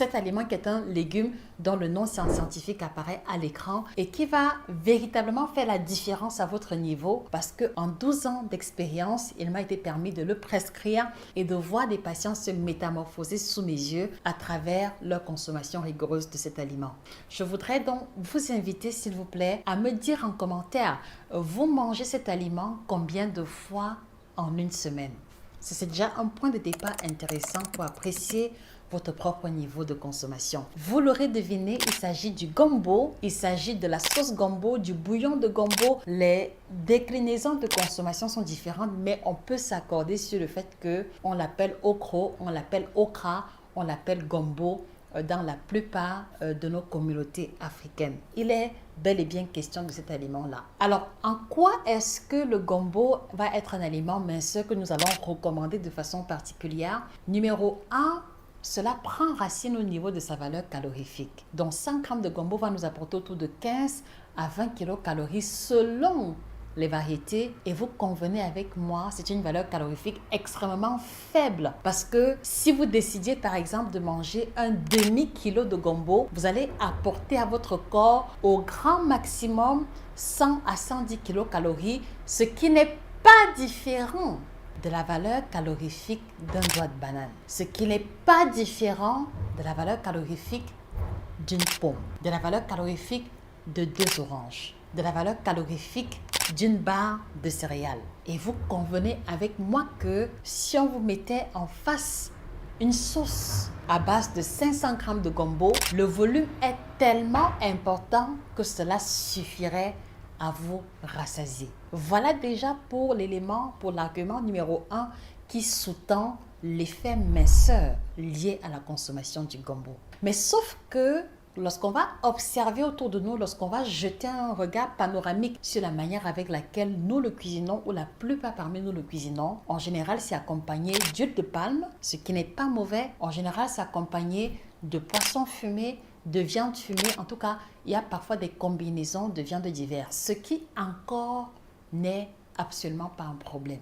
Cet aliment qui est un légume dont le nom scientifique apparaît à l'écran et qui va véritablement faire la différence à votre niveau parce qu'en 12 ans d'expérience, il m'a été permis de le prescrire et de voir des patients se métamorphoser sous mes yeux à travers leur consommation rigoureuse de cet aliment. Je voudrais donc vous inviter, s'il vous plaît, à me dire en commentaire, vous mangez cet aliment combien de fois en une semaine? C'est déjà un point de départ intéressant pour apprécier votre propre niveau de consommation. Vous l'aurez deviné, il s'agit du gombo, il s'agit de la sauce gombo, du bouillon de gombo. Les déclinaisons de consommation sont différentes, mais on peut s'accorder sur le fait qu'on l'appelle okro, on l'appelle okra, on l'appelle gombo dans la plupart de nos communautés africaines. Il est bel et bien question de cet aliment-là. Alors, en quoi est-ce que le gombo va être un aliment minceur que nous allons recommander de façon particulière? Numéro 1, cela prend racine au niveau de sa valeur calorifique. Donc 100 g de gombo va nous apporter autour de 15 à 20 kilocalories selon les variétés et vous convenez avec moi, c'est une valeur calorifique extrêmement faible parce que si vous décidiez par exemple de manger un demi-kilo de gombo, vous allez apporter à votre corps au grand maximum 100 à 110 kilocalories, ce qui n'est pas différent de la valeur calorifique d'un doigt de banane, ce qui n'est pas différent de la valeur calorifique d'une pomme, de la valeur calorifique de 2 oranges, de la valeur calorifique d'une barre de céréales. Et vous convenez avec moi que si on vous mettait en face une sauce à base de 500 g de gombo, le volume est tellement important que cela suffirait à vous rassasier. Voilà déjà pour l'élément, pour l'argument numéro 1 qui sous-tend l'effet minceur lié à la consommation du gombo. Mais sauf que lorsqu'on va observer autour de nous, lorsqu'on va jeter un regard panoramique sur la manière avec laquelle nous le cuisinons ou la plupart parmi nous le cuisinons, en général c'est accompagné d'huile de palme, ce qui n'est pas mauvais. En général c'est accompagné de poissons fumés, de viande fumée. En tout cas, il y a parfois des combinaisons de viandes diverses, ce qui encore n'est absolument pas un problème.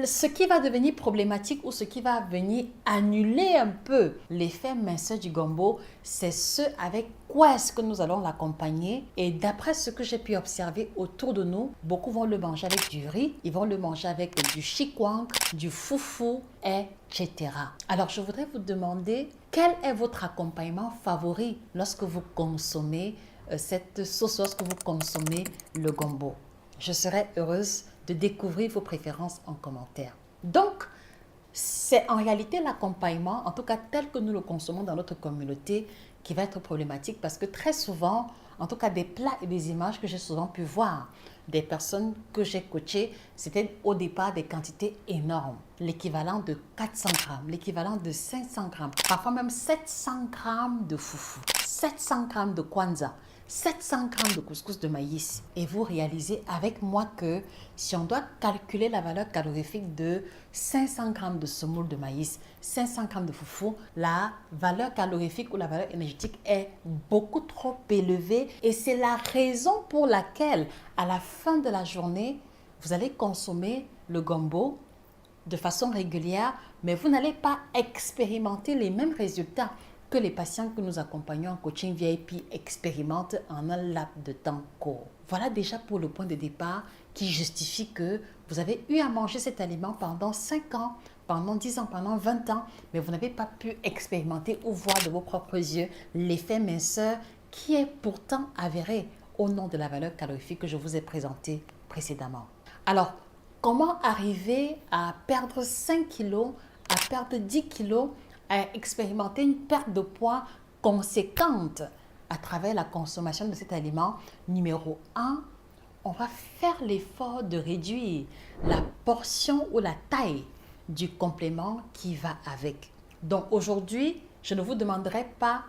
Ce qui va devenir problématique ou ce qui va venir annuler un peu l'effet minceur du gombo, c'est ce avec quoi est-ce que nous allons l'accompagner. Et d'après ce que j'ai pu observer autour de nous, beaucoup vont le manger avec du riz, ils vont le manger avec du chikwang, du foufou, etc. Alors je voudrais vous demander quel est votre accompagnement favori lorsque vous consommez cette sauce, lorsque vous consommez le gombo. Je serais heureuse de découvrir vos préférences en commentaire. Donc, c'est en réalité l'accompagnement, en tout cas tel que nous le consommons dans notre communauté, qui va être problématique parce que très souvent, en tout cas des plats et des images que j'ai souvent pu voir, des personnes que j'ai coachées, c'était au départ des quantités énormes, l'équivalent de 400 grammes, l'équivalent de 500 grammes, parfois même 700 grammes de foufou, 700 grammes de kwanza, 700 grammes de couscous de maïs. Et vous réalisez avec moi que si on doit calculer la valeur calorifique de 500 grammes de semoule de maïs, 500 grammes de foufou, la valeur calorifique ou la valeur énergétique est beaucoup trop élevée. Et c'est la raison pour laquelle, à la fin de la journée, vous allez consommer le gombo de façon régulière, mais vous n'allez pas expérimenter les mêmes résultats que les patients que nous accompagnons en coaching VIP expérimentent en un laps de temps court. Voilà déjà pour le point de départ qui justifie que vous avez eu à manger cet aliment pendant 5 ans, pendant 10 ans, pendant 20 ans, mais vous n'avez pas pu expérimenter ou voir de vos propres yeux l'effet minceur qui est pourtant avéré au nom de la valeur calorifique que je vous ai présentée précédemment. Alors, comment arriver à perdre 5 kilos, à perdre 10 kilos, à expérimenter une perte de poids conséquente à travers la consommation de cet aliment? Numéro 1, on va faire l'effort de réduire la portion ou la taille du complément qui va avec. Donc aujourd'hui, je ne vous demanderai pas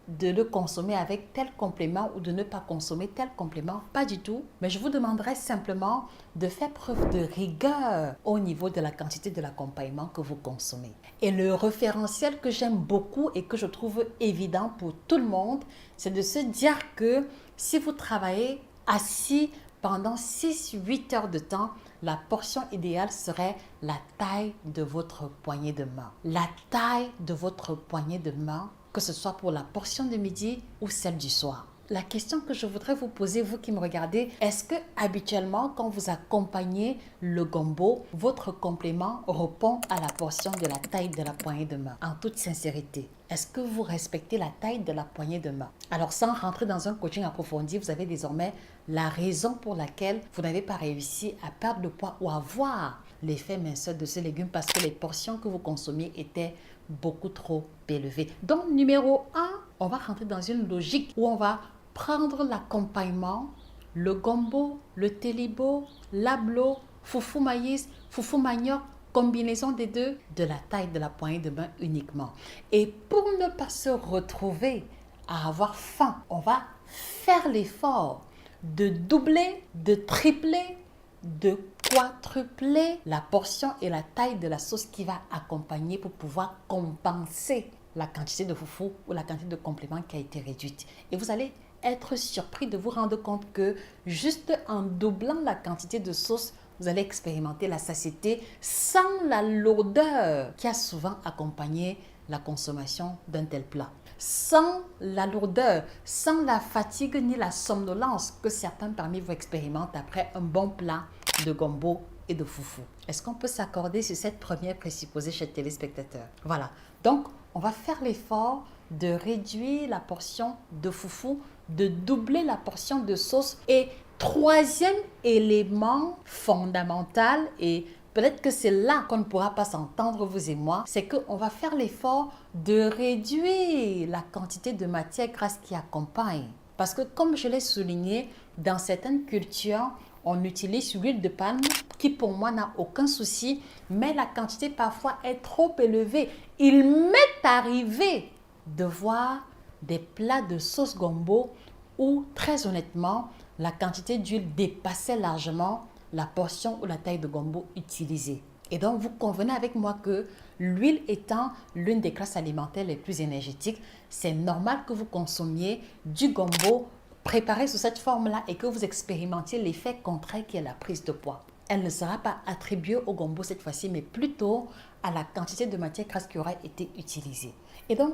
de le consommer avec tel complément ou de ne pas consommer tel complément, pas du tout. Mais je vous demanderai simplement de faire preuve de rigueur au niveau de la quantité de l'accompagnement que vous consommez. Et le référentiel que j'aime beaucoup et que je trouve évident pour tout le monde, c'est de se dire que si vous travaillez assis pendant 6-8 heures de temps, la portion idéale serait la taille de votre poignet de main. La taille de votre poignet de main que ce soit pour la portion de midi ou celle du soir. La question que je voudrais vous poser, vous qui me regardez, est-ce que habituellement, quand vous accompagnez le gombo, votre complément répond à la portion de la taille de la poignée de main? En toute sincérité, est-ce que vous respectez la taille de la poignée de main? Alors, sans rentrer dans un coaching approfondi, vous avez désormais la raison pour laquelle vous n'avez pas réussi à perdre le poids ou à voir l'effet minceur de ce légume parce que les portions que vous consommiez étaient beaucoup trop élevées. Donc, numéro 1, on va rentrer dans une logique où on va prendre l'accompagnement, le gombo, le télibo, l'ablo, foufou maïs, foufou manioc, combinaison des deux, de la taille de la poignée de main uniquement. Et pour ne pas se retrouver à avoir faim, on va faire l'effort de doubler, de tripler, de quadrupler la portion et la taille de la sauce qui va accompagner pour pouvoir compenser la quantité de foufou ou la quantité de complément qui a été réduite. Et vous allez être surpris de vous rendre compte que juste en doublant la quantité de sauce, vous allez expérimenter la satiété sans la lourdeur qui a souvent accompagné la consommation d'un tel plat. Sans la lourdeur, sans la fatigue ni la somnolence que certains parmi vous expérimentent après un bon plat de gombo et de foufou. Est-ce qu'on peut s'accorder sur cette première présupposée chez le téléspectateur? Voilà. Donc, on va faire l'effort de réduire la portion de foufou, de doubler la portion de sauce. Et troisième élément fondamental, et peut-être que c'est là qu'on ne pourra pas s'entendre, vous et moi, c'est qu'on va faire l'effort de réduire la quantité de matière grasse qui accompagne. Parce que comme je l'ai souligné, dans certaines cultures, on utilise l'huile de palme qui pour moi n'a aucun souci, mais la quantité parfois est trop élevée. Il m'est arrivé de voir des plats de sauce gombo où très honnêtement, la quantité d'huile dépassait largement la portion ou la taille de gombo utilisée. Et donc, vous convenez avec moi que l'huile étant l'une des classes alimentaires les plus énergétiques, c'est normal que vous consommiez du gombo préparé sous cette forme-là et que vous expérimentiez l'effet contraire qui est la prise de poids. Elle ne sera pas attribuée au gombo cette fois-ci, mais plutôt à la quantité de matière grasse qui aura été utilisée. Et donc,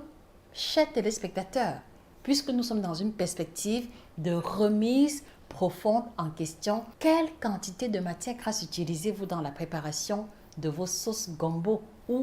chers téléspectateurs, puisque nous sommes dans une perspective de remise profonde en question, quelle quantité de matière grasse utilisez-vous dans la préparation de vos sauces gombo ou